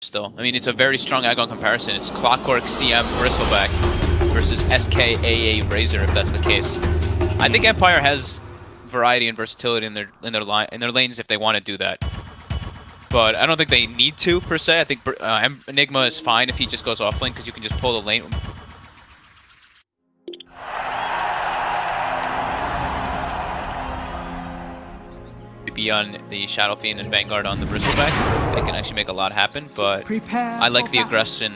still. I mean, it's a very strong aggro comparison. It's Clockwork, CM, Bristleback versus SKAA Razor, if that's the case. I think Empire has variety and versatility in their lanes if they want to do that. But I don't think they need to, per se. I think Enigma is fine if he just goes off lane, because you can just pull the lane. Be on the Shadow Fiend and Vanguard on the Bristleback. They can actually make a lot happen, but I like the aggression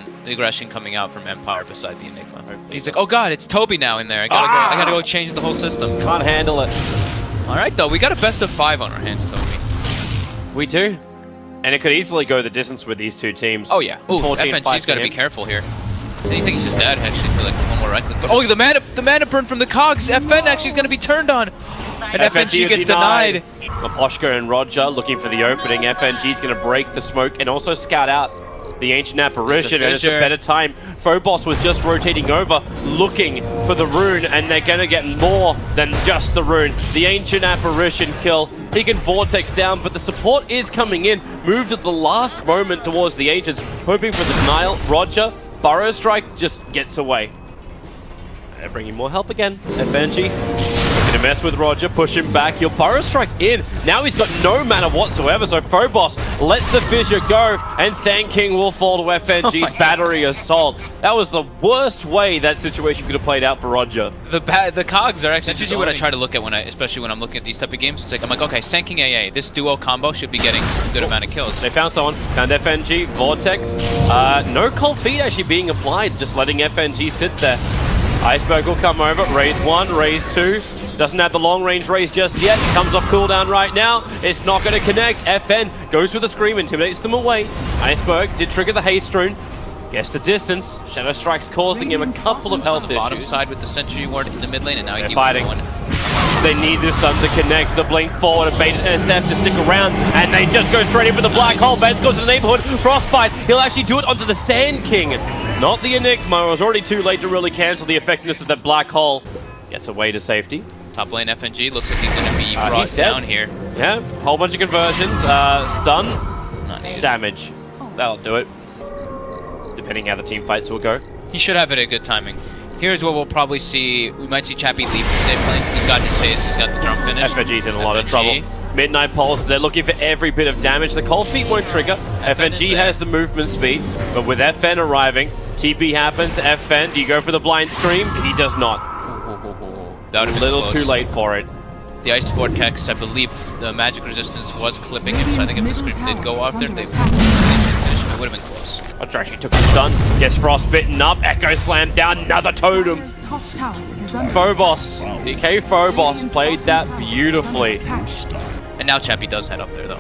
coming out from Empire beside the Enigma. He's like, oh god, it's Toby now in there. I gotta go change the whole system. Can't handle it. Alright though, we got a best of 5 on our hands, Toby. We do. And it could easily go the distance with these two teams. Oh yeah. Ooh, FNG's gotta be careful here. I think he's just dead actually for like one more right click. Oh, the mana burn from the cogs. FN actually is gonna be turned on. And FNG gets denied. Laposhka and Roger looking for the opening. FNG's going to break the smoke and also scout out the Ancient Apparition. And it's a better time. Phobos was just rotating over, looking for the rune, and they're going to get more than just the rune. The Ancient Apparition kill. He can Vortex down, but the support is coming in. Moved at the last moment towards the Ancients, hoping for the denial. Roger, Burrow Strike just gets away. They're bringing more help again. FNG. Gonna mess with Roger, push him back. He'll Burrow Strike in. Now he's got no mana whatsoever, so Phobos lets the fissure go, and Sand King will fall to FNG's battery assault. That was the worst way that situation could have played out for Roger. The cogs are actually, that's usually what I try to look at especially when I'm looking at these type of games. It's like, I'm like, okay, Sand King AA, this duo combo should be getting a good amount of kills. They found someone, found FNG, Vortex. No cold feet actually being applied, just letting FNG sit there. Iceberg will come over, raise 1, raise 2. Doesn't have the long range raise just yet. Comes off cooldown right now. It's not going to connect. FN goes for the scream, intimidates them away. Iceberg did trigger the haste rune. Guess the distance. Shadow Strike's causing him a couple of health on the bottom side with the Sentry Ward in the mid lane, and now he's fighting. They need this sun to connect. The blink forward and bait SF to stick around, and they just go straight in for the black hole. Benz goes to the neighborhood. Frostbite. He'll actually do it onto the Sand King, not the Enigma. It was already too late to really cancel the effectiveness of that black hole. Gets away to safety. Top lane FNG looks like he's going to be brought down here. Yeah, whole bunch of conversions. Stun, not needed. Damage. That'll do it. Depending how the team fights will go. He should have it at good timing. Here's what we'll probably see. We might see Chappie leave the safe lane. He's got his face, he's got the drum finish. FNG's in a lot of trouble. Midnight Pulse, they're looking for every bit of damage. The cold feet won't trigger. FNG has the movement speed, but with FN arriving, TP happens. FN, do you go for the blind stream? He does not. That would have been a little too late for it. The Ice Vortex, I believe the magic resistance was clipping him, so I think if the scream did go off there, they would have been close. Roger actually took the stun, gets frostbitten up, Echo Slam down, another totem. Phobos, DK Phobos played that beautifully. And now Chappie does head up there though.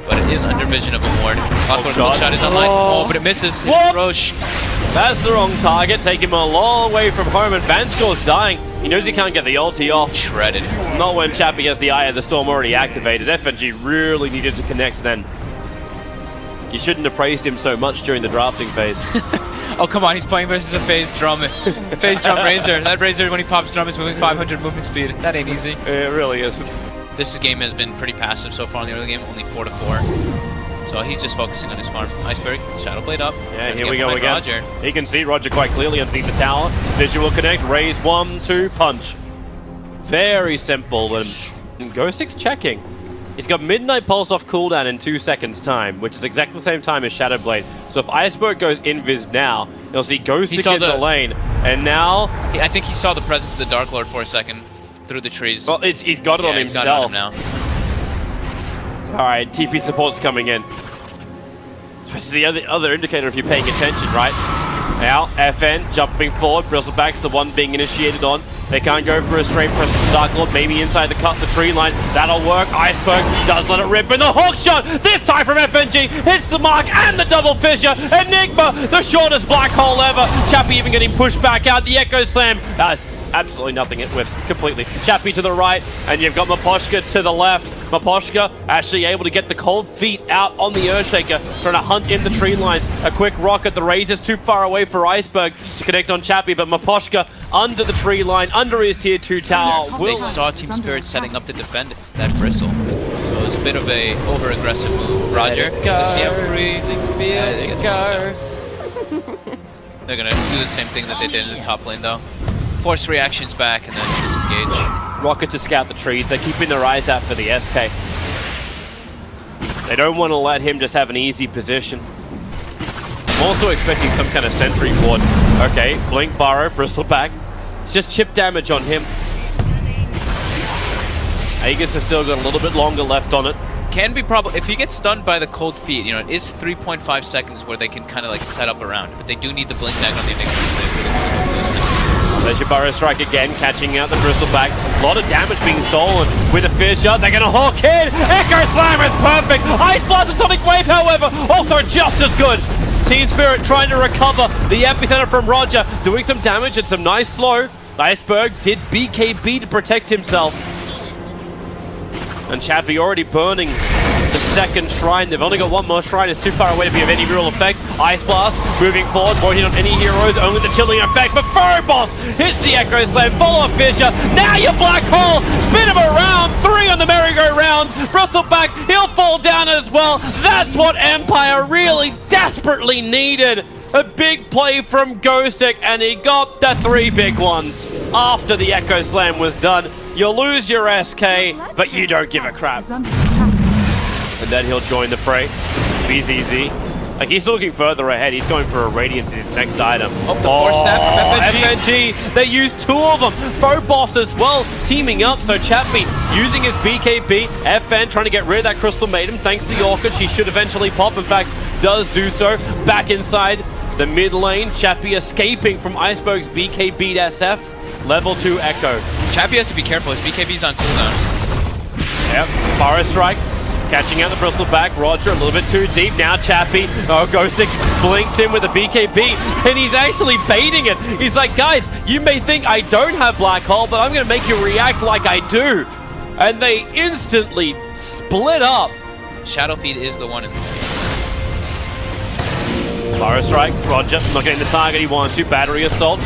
But it is under vision of a ward. Clockwork shot is online. Oh, but it misses. Roche. That's the wrong target, take him a long way from home, and Vanscore's dying. He knows he can't get the ulti off. Shredded. Not when Chappie has the Eye of the Storm already activated. FNG really needed to connect then. You shouldn't have praised him so much during the drafting phase. Oh, come on, he's playing versus a phase drum. Phase drum Razor. That Razor, when he pops drum, is moving 500 movement speed. That ain't easy. It really isn't. This game has been pretty passive so far in the early game, only 4-4. So he's just focusing on his farm. Iceberg, Shadow Blade up. Yeah, here we go again. Roger. He can see Roger quite clearly underneath the tower. Visual connect, raise 1, 2, punch. Very simple. And Go 6 checking. He's got Midnight Pulse off cooldown in 2 seconds time, which is exactly the same time as Shadow Blade. So if Iceberg goes invis now, you'll see Go 6 into the lane. And now... I think he saw the presence of the Dark Lord for a second through the trees. Well, he's got it on himself. He's got it on him now. Alright, TP support's coming in. So this is the other indicator if you're paying attention, right? Now, FN jumping forward, Bristleback's the one being initiated on. They can't go for a straight press from Dark Lord, maybe inside the cut, the tree line. That'll work. Iceberg does let it rip, and the hook shot, this time from FNG, hits the mark and the double fissure. Enigma, the shortest black hole ever. Chappie even getting pushed back out. The Echo Slam, that's absolutely nothing. It whiffs completely. Chappie to the right, and you've got Miposhka to the left. Miposhka actually able to get the cold feet out on the Earthshaker, trying to hunt in the tree lines. A quick rocket. The Razor's too far away for Iceberg to connect on Chappie, but Miposhka under the tree line, under his tier 2 tower. They saw Team Spirit setting up to defend that bristle. So it was a bit of a over-aggressive move. Roger, the CM freezing field. They're gonna do the same thing that they did in the top lane though. Force reactions back and then disengage. Rocket to scout the trees. They're keeping their eyes out for the SK. They don't want to let him just have an easy position. I'm also expecting some kind of sentry ward. Okay, Blink, Burrow, Bristleback. It's just chip damage on him. Aegis has still got a little bit longer left on it. Can be probably if he gets stunned by the cold feet, you know, it is 3.5 seconds where they can kind of like set up around, but they do need the blink back on the Enigma. There's your Burrow Strike again, catching out the Bristleback. A lot of damage being stolen with a Fissure. They're going to hawk in. Echo Slam is perfect. Ice Blast and Sonic Wave, however, also just as good. Team Spirit trying to recover the epicenter from Roger, doing some damage and some nice slow. Iceberg did BKB to protect himself. And Chappie already burning the second shrine. They've only got one more shrine. It's too far away to be of any real effect. Ice Blast moving forward, won't hit on any heroes, only the chilling effect. But Phobos hits the Echo Slam, follow up Fissure. Now your Black Hole, spin him around, 3 on the merry-go-round. Bristleback, he'll fall down as well. That's what Empire really desperately needed. A big play from Ghostic, and he got the 3 big ones after the Echo Slam was done. You'll lose your SK, but you don't give a crap. And then he'll join the fray. BZZ. Like, he's looking further ahead. He's going for a Radiance as his next item. Oh, the force snap from FNG. They used 2 of them. Phobos as well, teaming up. So Chappie using his BKB. FN trying to get rid of that Crystal Maiden. Thanks to the Orchid, she should eventually pop. In fact, does do so. Back inside the mid lane. Chappie escaping from Iceberg's BKB SF. Level 2 Echo. Chappie has to be careful. His BKB's on cooldown. Yep. Fire Strike. Catching out the Bristleback. Roger a little bit too deep. Now Chappie. Oh, Ghostic blinks in with a BKB. And he's actually baiting it. He's like, guys, you may think I don't have Black Hole, but I'm going to make you react like I do. And they instantly split up. Shadowfeed is the one in this game. Fire Strike. Roger not getting the target he wants to. Battery Assault.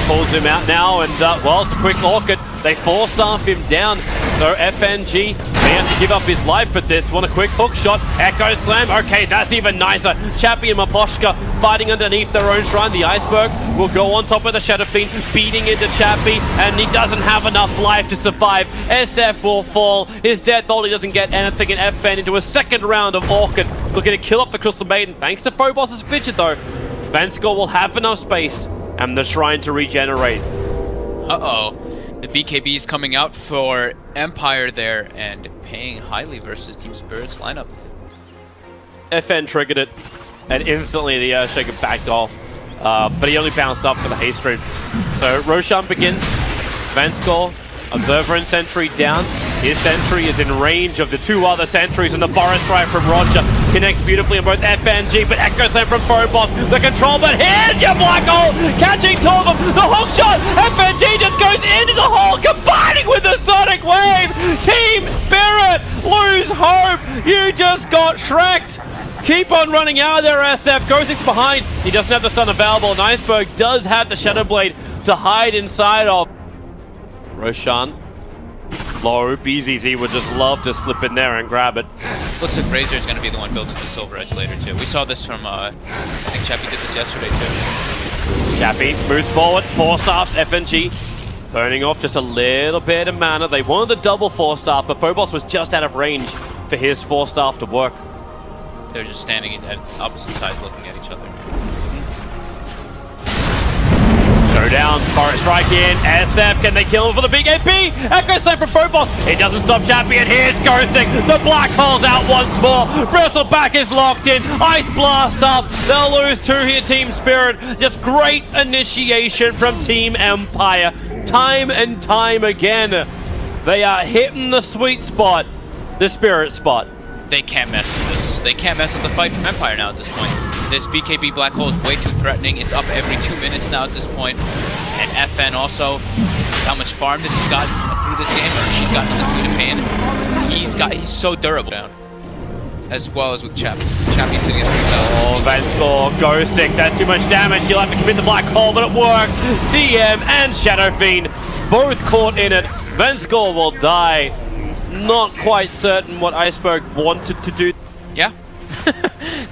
Pulls him out now, and well, it's a quick Orchid. They 4-staff him down, so FNG may have to give up his life for this one. A quick hook shot, Echo Slam. Okay, that's even nicer. Chappie and Miposhka fighting underneath their own shrine. The Iceberg will go on top of the Shadow Fiend, beating into Chappie, and he doesn't have enough life to survive. SF will fall. His death only doesn't get anything, and FN into a second round of Orchid, looking to kill up the Crystal Maiden. Thanks to Phobos' Fidget though, Vanskor will have enough space and the shrine to regenerate. Uh-oh. The BKB is coming out for Empire there and paying highly versus Team Spirit's lineup. FN triggered it, and instantly the Earthshaker backed off. But he only bounced up for the haste rune. So Roshan begins. Vanskor, Observer and Sentry down. His Sentry is in range of the 2 other Sentries, and the Boris Strike from Roger connects beautifully on both FNG, but Echo Slam from Phobos. The control, but here's your Black Hole! Catching 2 of them! The hook shot! FNG just goes into the hole, combining with the Sonic Wave! Team Spirit, lose hope! You just got Shrek'd! Keep on running out of there, SF. Ghostic's behind. He doesn't have the stun available, and Iceberg does have the Shadow Blade to hide inside of. Roshan. Low. BZZ would just love to slip in there and grab it. Looks like Razor is going to be the one building the Silver Edge later too. We saw this from, I think Chappie did this yesterday too. Chappie moves forward, 4-staffs FNG. Burning off just a little bit of mana. They wanted the double 4-staff, but Phobos was just out of range for his 4-staff to work. They're just standing at opposite sides looking at each other. Showdown, Forest Strike in, SF, can they kill him for the big AP? Echo Slam from Phobos, it doesn't stop Chappie, and here's Ghostic, the Black Hole's out once more, Bristleback is locked in, Ice Blast up, they'll lose 2 here, Team Spirit, just great initiation from Team Empire, time and time again, they are hitting the sweet spot, the Spirit spot. They can't mess with this. They can't mess with the fight from Empire now at this point. This BKB Black Hole is way too threatening. It's up every 2 minutes now at this point. And FN also how much farm that he's got through this game, or she's gotten in the Queen of Pain. He's so durable down. As well as with Chap. Chappy's sitting at 3,000. Oh, Vanscore ghosting. That's too much damage. He'll have to commit the black hole, but it works. CM and Shadow Fiend both caught in it. Vanscore will die. Not quite certain what Iceberg wanted to do. Yeah.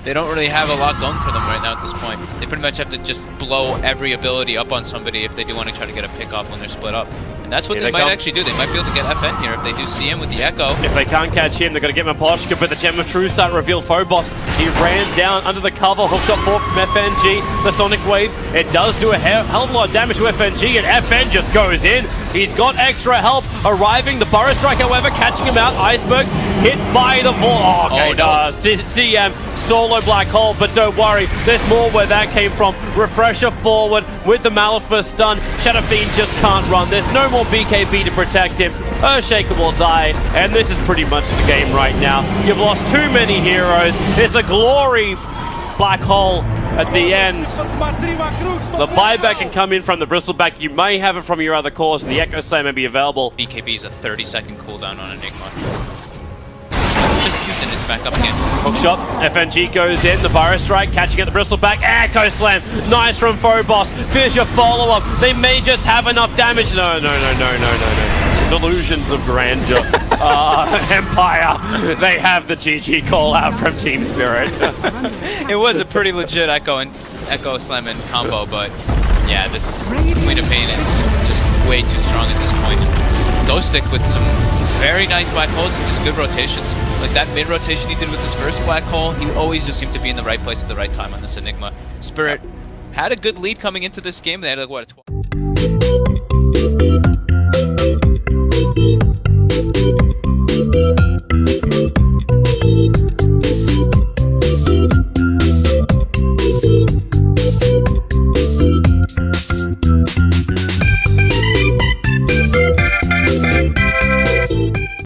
They don't really have a lot going for them right now at this point. They pretty much have to just blow every ability up on somebody if they do want to try to get a pick off when they're split up. And that's what they might actually do. They might be able to get FN here if they do see him with the Echo. If they can't catch him, they're going to get Mapochka, but the Gem of True Start revealed Phobos. He ran down under the cover, hookshot 4 from FNG. The Sonic Wave, it does do a hell of a lot of damage to FNG, and FN just goes in. He's got extra help arriving. The Burrow Strike, however, catching him out. Iceberg hit by the ball. Oh, okay, no. CM solo black hole, but don't worry, there's more where that came from. Refresher forward with the Malefice stun. Shadow Fiend just can't run. There's no more BKB to protect him. Earthshaker will die, and this is pretty much the game right now. You've lost too many heroes. It's a glory black hole at the end. The buyback can come in from the Bristleback. You may have it from your other cores, and the Echo Slam may be available. BKB is a 30-second cooldown on Enigma. Just using it back up again. Hookshot, FNG goes in, the Burrow Strike catching at the Bristleback, Echo Slam, nice from Phobos, finish your follow-up, they may just have enough damage. No. Delusions of grandeur. Empire, they have the GG call out from Team Spirit. It was a pretty legit Echo Slam and combo, but yeah, this Queen of Pain is just way too strong at this point. Ghostic with some very nice black holes and just good rotations. Like that mid rotation he did with his first black hole, he always just seemed to be in the right place at the right time on this Enigma. Spirit had a good lead coming into this game. They had like what, a 12.